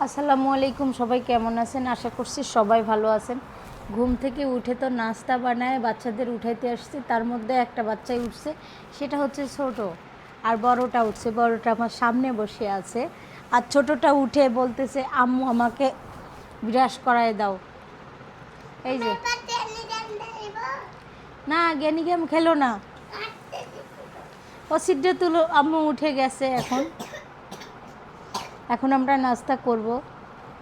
আসসালামু আলাইকুম, সবাই কেমন আছেন? আশা করছি সবাই ভালো আছেন। ঘুম থেকে উঠে তো নাস্তা বানায় বাচ্চাদের উঠাইতে আসছি, তার মধ্যে একটা বাচ্চাই উঠছে, সেটা হচ্ছে ছোট। আর বড়টা উঠছে, বড়টা আমার সামনে বসে আছে। আর ছোটটা উঠে বলতেছে আম্মু আমাকে ব্রাশ করায় দাও। এই যে না, জ্ঞানী গেম খেলো না, ও সিদ্ধে তুলো। আম্মু উঠে গেছে। এখন আমরা নাস্তা করব।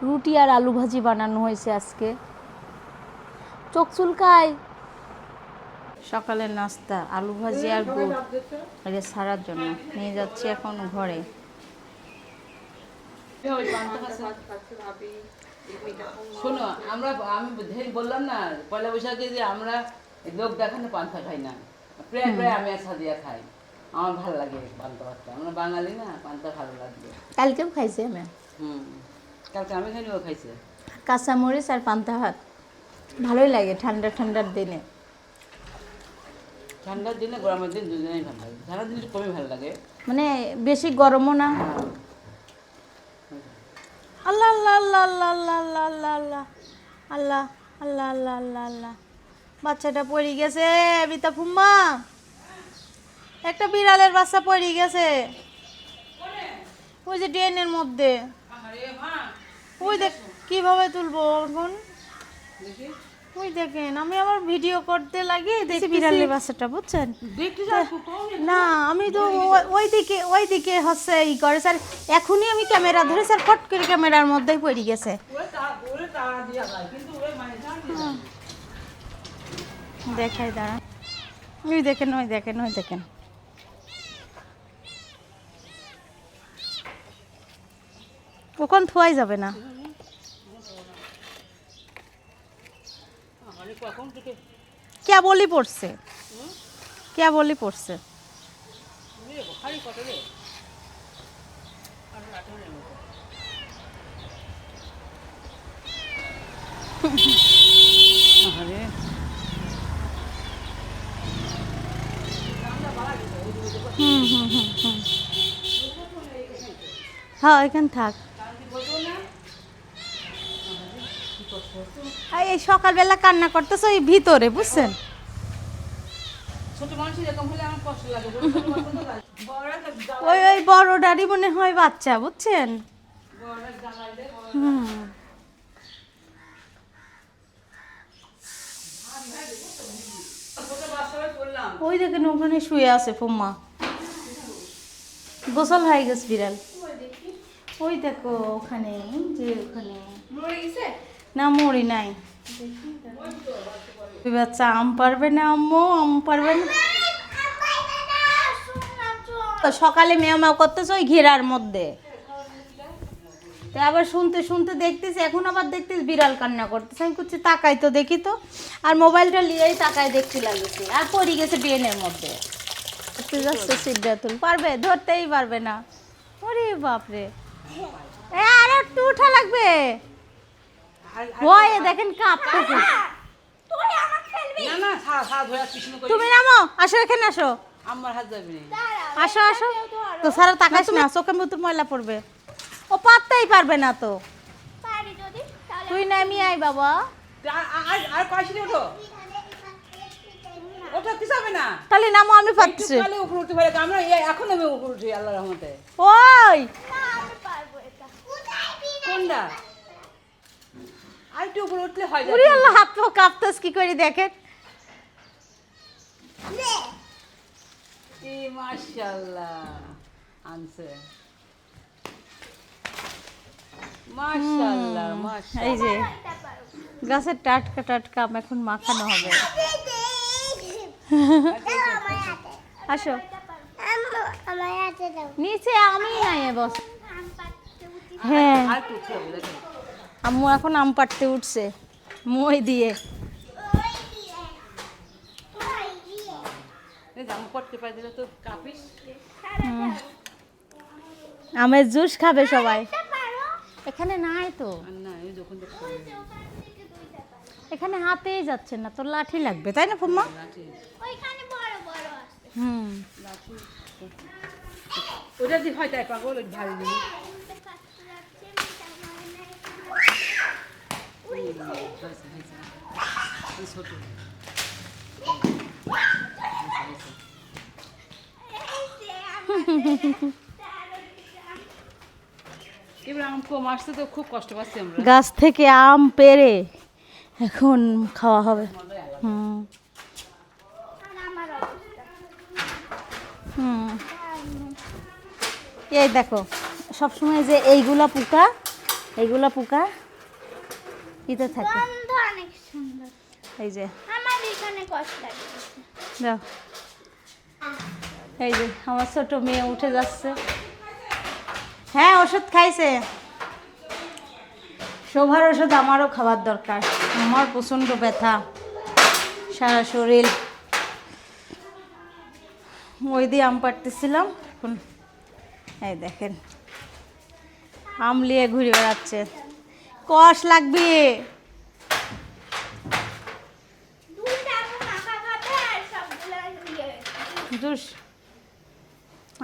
রুটি আর আলু ভাজি বানানো হয়েছে আজকে। চোখ চুলকায়। সকালের নাস্তা আলু ভাজি আর গুড় এটা ছাড়ার জন্য নিয়ে যাচ্ছি এখন ঘরে। শোনো, আমি বললাম না পয়লা বৈশাখে যে আমরা লোক দেখানো পান্তা খাই না, প্রায় প্রায় আমি আর সাদিয়া খাই। আমার ভালো লাগে পান্তা ভাতটা, আমরা বাঙালি না, পান্তা ভালো লাগবে। কালকেও খাইছে আমি। কালকে আমি খাইনি, ও খাইছে। কাঁচামরিচ আর পান্তা ভাত ভালোই লাগে ঠান্ডা ঠান্ডার দিনে। ঠান্ডার দিনে গরমের দিন দুজনেই ভালো লাগে, ঠান্ডার দিন একটু কমই ভালো লাগে, মানে বেশি গরমও না। আল্লাহ আল্লাহ আল্লাহ আল্লাহ আল্লাহ আল্লাহ আল্লাহ আল্লাহ আল্লাহ আল্লাহ আল্লাহ আল্লাহ। বাচ্চাটা পড়ে গেছে বিতা ফুম্মা, একটা বিড়ালের বাচ্চা পড়ে গেছে ওই যে ড্রেনের মধ্যে। ওই দেখ কিভাবে তুলবো এখন। ওই দেখেন আমি আমার ভিডিও করতে লাগে দেখি বিড়ালের বাচ্চাটা, বুঝছেন না? আমি তো ওই দিকে হচ্ছে ই করে স্যার, এখনই আমি ক্যামেরা ধরে স্যার ফট করে ক্যামেরার মধ্যেই পড়ে গেছে। দেখাই দাঁড়া, ওই দেখেন ওই দেখেন ওই দেখেন। ওখান থোয়াই যাবে না। কেবলই পড়ছে, কেবলই পড়ছে। হ্যাঁ এখান থাক। এই সকালবেলা কান্না করতেছে ওই ভিতরে, বুঝছেন? ওই ওই বড়টারই মনে হয় বাচ্চা, বুঝছেন? ওই দেখেন ওখানে শুয়ে আছে ফুম্মা, গোসল হয়ে গেছে বিড়াল। ওই দেখো ওখানে, যে ওখানে না মরি নাই। বাচ্চা আম পারবে না আম্মু, আম পারবে না। সকালে মেও মেও করতেছে ওই ঘেরার মধ্যে, তো আবার শুনতে শুনতে দেখতেছি, এখন আবার দেখতেছি বিড়াল কান্না করতেছে। আমি করছি তাকাই তো দেখি তো, আর মোবাইলটা নিয়েই তাকায় দেখতে লাগছে, আর পড়ে গেছে ড্রেনের মধ্যে। যাচ্ছে সিদ্ধাতুল, পারবে ধরতেই পারবে না। ওরে বাপরে, আর একটু উঠা লাগবে। ভয়ে দেখেন কাঁপতেছে। তুমি নামো, আসো এখানে আসো। আমার হাত যাবে না, আসো আসো। তো সারা তাকাস না, চোখের মতো ময়লা পড়বে। ও পারতেই পারবে না তো। তুই নামি আয় বাবা। আর কয়সি ওঠো, ওঠো কি যাবে না, তাহলে নামো, আমি পাচ্ছি। উপরে উঠতে পারে আমরা, এখন আমি উপরে উঠি আল্লাহর রহমতে। ওই কোনটা আর একটু উপরে উঠলে হয় ওরে আল্লাহ, হাত পা কাঁপতেছ কি করে দেখেন। মাশাআল্লাহ আনছে, মাশাআল্লাহ মাশাআল্লাহ। এই যে গাছের টাটকা টাটকা আম এখন মাখানো হবে। আসো নিচে, আমি নাই বস। হ্যাঁ আর একটু উঠতে হবে, দেখেন আম্মু এখন আম পাড়তে উঠছে মই দিয়ে। জামা পড়তে পাই দিলে তো কাঁপিস। আমের জুস খাবে সবাই। এখানে নাই তো, না এই যখন দেখতে এখানে হাতেই যাচ্ছে না, তোর লাঠি লাগবে তাই না ফুম্মা? ওটা দিয়ে হয় তাই পাগল, ভালো ছোট এবার আম কম আসতে তো খুব কষ্ট পাচ্ছি আমরা। গাছ থেকে আম পেড়ে এখন খাওয়া হবে। হুম হুম এই দেখো সবসময় যে এইগুলা পোকা ইতে থাকে। গন্ধ অনেক সুন্দর। এই যে আমার এখানে কষ্ট লাগে। দাও, এই যে আমার ছোট মেয়ে উঠে যাচ্ছে। হ্যাঁ ওষুধ খাইছে। শোভার ওষুধ আমারও খাবার দরকার, আমার প্রচণ্ড ব্যথা সারা শরীর। ওই দিয়ে আম পাড়তেছিলাম, এখন এই দেখেন আম নিয়ে ঘুরে বেড়াচ্ছে। কষ লাগবে। দুইটা আম মাখা খাবে আর সবগুলো জুস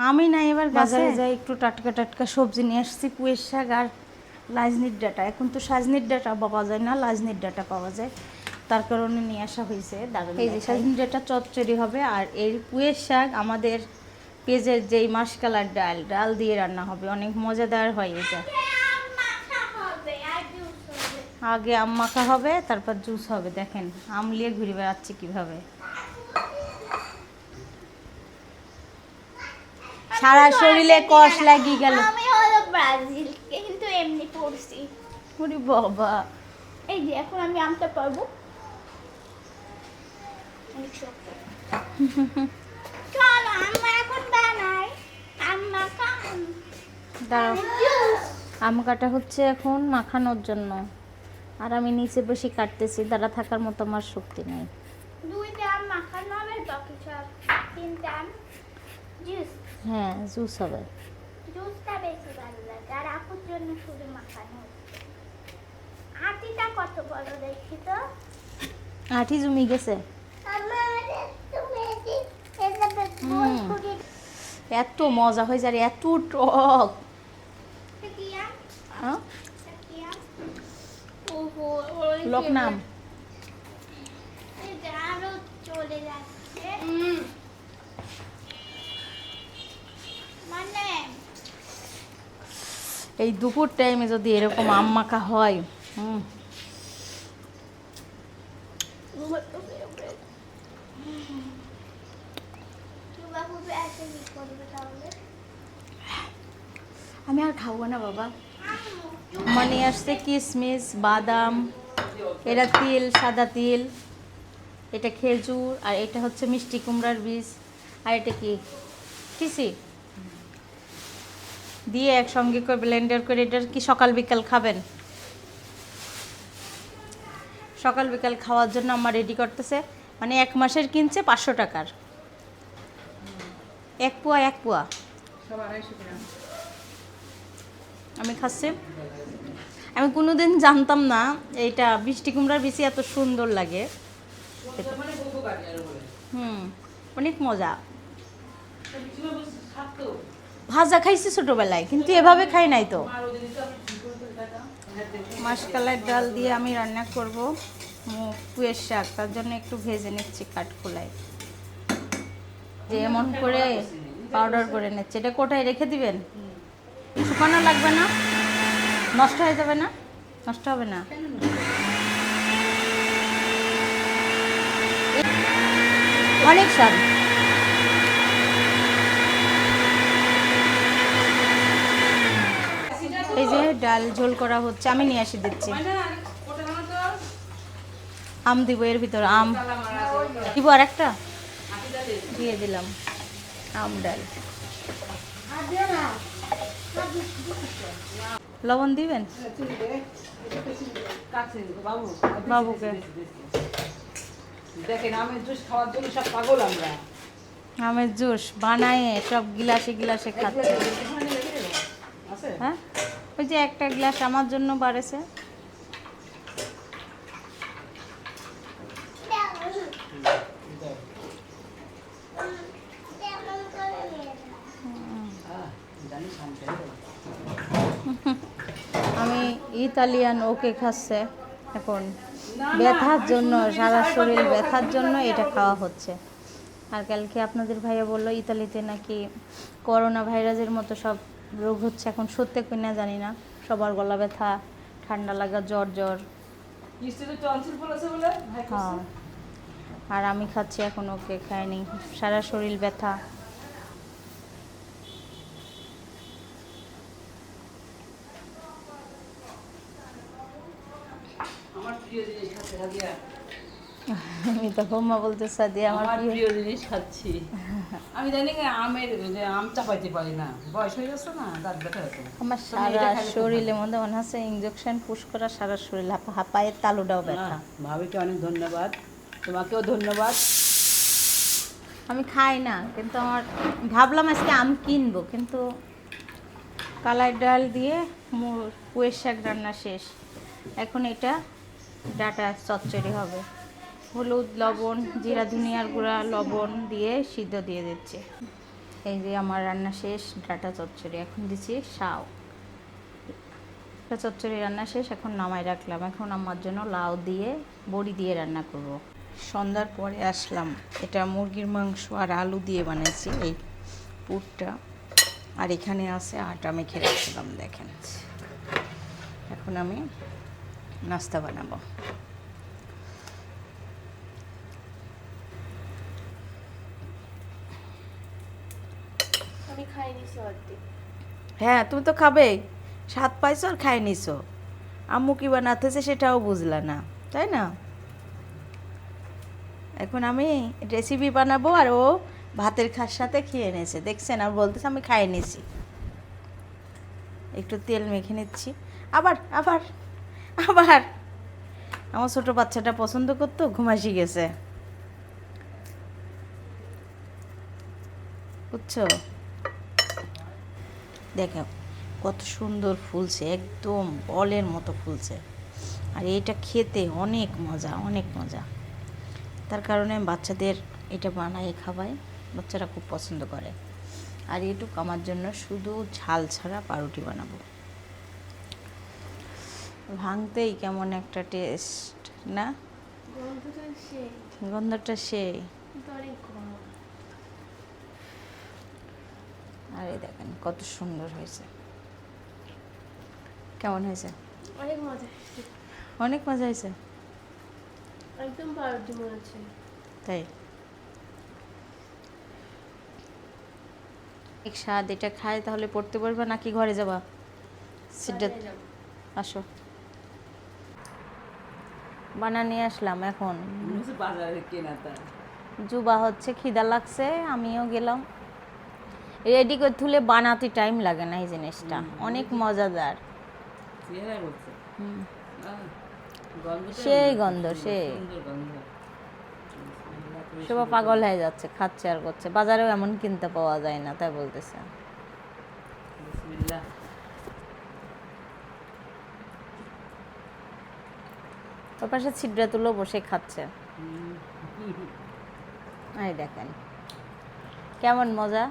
আমি না এবার বাজারে যাই, একটু টাটকা টাটকা সবজি নিয়ে আসছি, পুঁইয়ের শাক আর লাজনির ডাঁটা। এখন তো সাজনির ডাঁটা পাওয়া যায় না, লাজনির ডাঁটা পাওয়া যায়, তার কারণে নিয়ে আসা হয়েছে। এই যে সাজনির ডাঁটা চচ্চড়ি হবে, আর এই পুঁইয়ের শাক আমাদের পেঁয়াজের যেই মাসকালার ডাল দিয়ে রান্না হবে, অনেক মজাদার হয় এটা। আম মাখা হবে আর জুস হবে। আগে আম মাখা হবে, তারপর জুস হবে। দেখেন আম নিয়ে ঘুরে বেড়াচ্ছে কিভাবে, সারা শরীরে কষ লাগিয়ে গেল। আমি হলো ব্রাজিল, কিন্তু এমনি পড়ছি। ওরে বাবা, এই যে এখন আমি আমটা পারবো। অনেক শক্ত। চলো আমরা এখন বানাই আম মাখা। দাঁড়াও, জুস। আম কাটা হচ্ছে এখন মাখানোর জন্য, আর আমি নিচে বসে কাটতেছি, দাঁড়া থাকার মতো আমার শক্তি নেই। দুইটা আম মাখানো হবে, বাকি সব তিনটা আম জুস। হ্যাঁ জুস হবে। জুসটা বেশি ভালো লাগে, আর আপুর জন্য শুধু মাখানো হচ্ছে। আটিটা কত বড় দেখি তো। আঠি জমি গেছে। হুম। এত মজা হয়ে যায়, এত টক। হ্যাঁ? লোকনাম। আরো চলে যাচ্ছে মানে এই দুপুর টাইমে যদি এরকম আম মাখা হয়, হুম, আমি আর খাবো না বাবা। আমার নিয়ে আসছে কিশমিশ, বাদাম, এটা তিল, সাদা তিল, এটা খেজুর, আর এটা হচ্ছে মিষ্টি কুমড়ার বীজ, আর এটা কি টিসি দিয়ে একসঙ্গে করে ব্লেন্ডার করে, এটা কি সকাল বিকাল খাবেন? সকাল বিকাল খাওয়ার জন্য আমার রেডি করতেছে। মানে 1 মাসের কিনছে 500 টাকার, 1 পোয়া সব 250 গ্রাম। আমি খাচ্ছি। আমি কোনোদিন জানতাম না এইটা মিষ্টি কুমড়ার বেশি এত সুন্দর লাগে। মানে বহু কাটে আর বলে হুম, অনেক মজা। কিছু বলছিস খাতো ভাজা খাইছি ছোটোবেলায়, কিন্তু এভাবে খাই নাই তো। আর ওদিন তো আমি কি করতে টাকা মাসকালাই ডাল দিয়ে আমি রান্না করব পুঁইয়ের শাক, তার জন্য একটু ভেজে নিচ্ছি কাঠখোলায়, যে এমন করে পাউডার করে নিচ্ছে। এটা কোটায় রেখে দিবেন, শুকানো লাগবে না, নষ্ট হয়ে যাবে না, নষ্ট হবে না। অনেক স্বাদ। এই যে ডাল ঝোল করা হচ্ছে, আমি নিয়ে আসি দিচ্ছি। আম দিব এর ভিতর, আম দিব, আর একটা দিয়ে দিলাম আম ডাল। লবণ দিবেন বাবু বাবুকে। দেখেন আমের জুস খাওয়ার জন্য সব পাগল আমরা। আমের জুস বানায় সব গিলাসে গিলাসে খাচ্ছে। আছে হ্যাঁ, ওই যে একটা গ্লাস আমার জন্য বাড়েছে। আমি ইতালিয়ান, ওকে খাচ্ছে। এখন না, ব্যথার আমি জন্য সুন্দর জিনিস সারা আরেকবার শরীর দেবো, ব্যথার খালি জন্য দুটো এটা খাবো। খাওয়া হচ্ছে। আর কালকে আপনাদের ভাইয়া বললো ইতালিতে নাকি করোনা ভাইরাসের মতো সব রোগ হচ্ছে, এখন সত্যি কিনা জানি না। সবার গলা ব্যথা, ঠান্ডা লাগা, জ্বর জ্বর। কিস্তিতে টনসিল পড়েছে বলে ভাই হ্যাঁ, আর আমি খাচ্ছি এখন, ওকে খাইনি, সারা শরীর ব্যথা। আমার প্রিয় জিনিস খাচ্ছে সাদিয়া, আমি তো হোম্মা বলতে সাদিয়া আমার আমার প্রিয়। প্রিয় জিনিস খাচ্ছি। আমি জানি না আমের যে আম চাপাইতে পারি না, বয়স হয়ে যাচ্ছে না, দাঁত ব্যথা হতো। আমার তুমি সারা এটা খাইলে খুব শরীরের মধ্যে মনে হচ্ছে ইঞ্জেকশন পুশ করা, সারা শরীর পায়ের তালুটাও ভালো। ব্যথা। না, ভাবিকে অনেক ধন্যবাদ, তোমাকেও ধন্যবাদ। আমি খাই না, কিন্তু আমার ভাবলাম আজকে আম কিনবো, কিন্তু কালাই ডাল দিয়ে পুঁয়ের শাক রান্না শেষ। এখন এটা ডাটা চচ্চড়ি হবে। হলুদ, লবণ, জিরা, ধনিয়ার গুঁড়া, লবণ দিয়ে সিদ্ধ দিয়ে দিচ্ছি। এই যে আমার রান্না শেষ, ডাটা চচ্চড়ি। এখন দিচ্ছি শাও। চচ্চড়ি রান্না শেষ, এখন নামাই রাখলাম। এখন আমার জন্য লাউ দিয়ে বড়ি দিয়ে রান্না করব। সন্ধ্যার পরে আসলাম, এটা মুরগির মাংস আর আলু দিয়ে বানাইছি এই পুরটা। আর এখানে আছে আটা মেখে রাখছিলাম, দেখেন। এখন আমি নাস্তা বানাবো। আমি খাইনি সর্দি। হ্যাঁ, তুমি তো খাবে, স্বাদ পাইছো আর খাই নিছো। আম্মু কি বানাতেছে সেটাও বুঝলা না, তাই না? এখন আমি রেসিপি বানাবো আর ও ভাতের খার সাথে খেয়ে নিয়েছে, দেখছেন? আর বলতেছে আমি খাইয়ে নিয়েছি। একটু তেল মেখে নিচ্ছি। আবার আবার আবার আমার ছোট বাচ্চাটা পছন্দ করতো, ঘুমাসি গেছে, বুঝছো? দেখো কত সুন্দর ফুলছে, একদম বলের মতো ফুলছে। আর এটা খেতে অনেক মজা, অনেক মজা। তার কারণে আমি বাচ্চাদের এটা বানাই খাওয়াই, বাচ্চারা খুব পছন্দ করে। আর এটুকু আমার জন্য শুধু ঝাল ছাড়া পাউরুটি বানাবো। ভাঙতেই কেমন একটা টেস্ট না, গন্ধটা সেই, গন্ধটা সেই। কিন্তু অনেক গরম। আর এই দেখেন কত সুন্দর হয়েছে, কেমন হয়েছে? অনেক মজা হয়েছে। অনেক মজা হয়েছে, একদম পাউরুটি মনে হচ্ছে। তাই এক স্বাদ। এটা খায় তাহলে পড়তে পারবা নাকি ঘরে যাবা? সিদ্ধা, বাজারে যাবো। আসো। বানা নিয়ে আসলাম। এখন মনে হচ্ছে বাজারে কেনা তা। জুবা হচ্ছে, খিদা লাগছে, আমিও গেলাম। রেডি করে তুলে বানাতে টাইম লাগে না এই জিনিসটা, অনেক মজাদার। চেহারা করছে। হুম, গন্ধটা সেই সুন্দর, গন্ধ, সেই। সুন্দর গন্ধ। সবাই পাগল হয়ে যাচ্ছে, খাচ্ছে আর করছে। বাজারেও এমন কিনতে পাওয়া যায় না, তাই বলতেছে। বিসমিল্লাহ। ওর পাশে ছিদ্রা তুলো বসে খাচ্ছে। হুম। এই দেখেন কেমন মজা।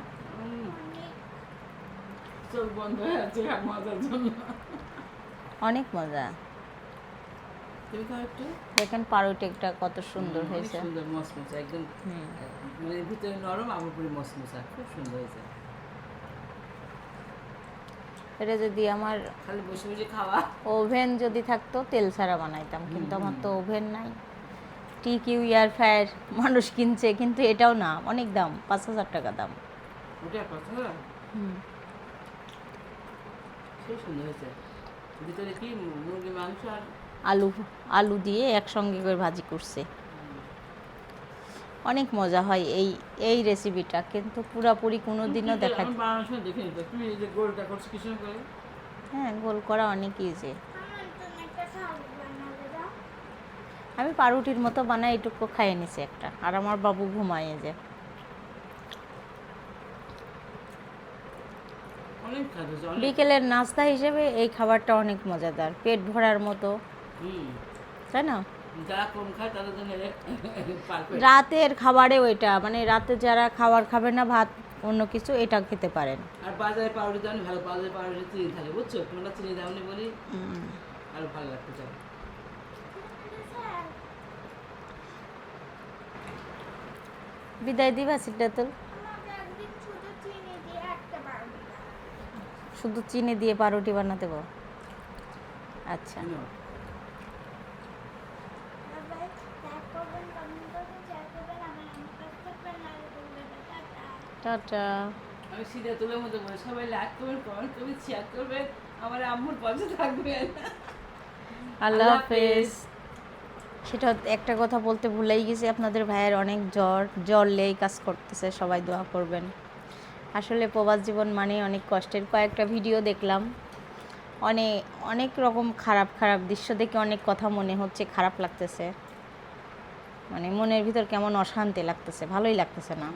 চোখ বন্ধ হয়ে আছে মজার জন্য। অনেক মজা। তুমি খাও একটু। দেখেন পাউরুটিটা কত সুন্দর অনেক হয়েছে। সুন্দর মসমসা, একদম হুম। মানে ভিতরে নরম, আমার উপরে মসমসা, খুব সুন্দর হয়েছে। এটা যদি আমার খালি বসে বসে খাওয়া। ওভেন যদি থাকতো তেল ছাড়া বানাইতাম, কিন্তু আমার তো ওভেন নাই। টিকিউ এয়ার ফ্রায়ার মানুষ কিনছে, কিন্তু এটাও না, অনেক দাম, 5,000 টাকা দাম। ওটা কথা হুম। খুব সুন্দর হয়েছে। ভিতরে কি মুরগি মাংস আর আলু, আলু দিয়ে একসঙ্গে করে ভাজি করছে। অনেক মজা হয় এই এই রেসিপিটা, কিন্তু পুরাপুরি কোনো দিনও দেখা। আমি বানানোর সময় দেখে নিতে, তুমি এই যে গোলটা করছো কিছু করে। হ্যাঁ, গোল করা অনেক ইজি। আমার জন্য একটা শাক বানাবে দাও। আমি পাউরুটির মতো বানাই, এটুকু খাইয়ে নিছি একটা, আর আমার বাবু ঘুমায় যে। অনেক কাজ হয়েছে, অনেক। বিকেলের নাস্তা হিসেবে এই খাবারটা অনেক মজাদার, পেট ভরার মতো, হুম। তাই না? যারা কম খায় তাদের জন্য পারফেক্ট। রাতের খাবারে ওইটা, মানে রাতে যারা খাবার খাবে না, ভাত অন্য কিছু, এটা খেতে পারেন। আর বাজারে পাউরুটি তো অনেক ভালো, বাজারে পাউরুটি চিনি থাকে, বুঝছো? তোমরা চিনি দাওনি বলি আরো ভালো লাগতে চাও। বিদায় দিবা সিদ্ধাতুল? আমাকে একদিন শুধু চিনি দিয়ে একটা পাউরুটি শুধু চিনি দিয়ে পাউরুটি বানাতে বল। আচ্ছা, সবাই লাইক করবেন, কমেন্ট করবেন, শেয়ার করবেন, আমার কাছে থাকবেন, আর করবেন। টাটা। টাটা। আমি সিধা তুলে মতো বলি সবাই লাইক করবেন, কমেন্ট করবেন, শেয়ার করবেন, আমার আম্মুর পাশে থাকবেন। আল্লাহ হাফেজ। সেটা একটা কথা বলতে ভুলেই গেছি, আপনাদের ভাইয়ের অনেক জ্বর লেই কাজ করতেছে, সবাই দোয়া করবেন। আসলে প্রবাস জীবন মানে অনেক কষ্টের। কয়েকটা ভিডিও দেখলাম, অনেক রকম খারাপ খারাপ দৃশ্য দেখে অনেক কথা মনে হচ্ছে, খারাপ লাগতেছে, মানে মনের ভিতর কেমন অশান্তি লাগতেছে, ভালোই লাগতেছে না।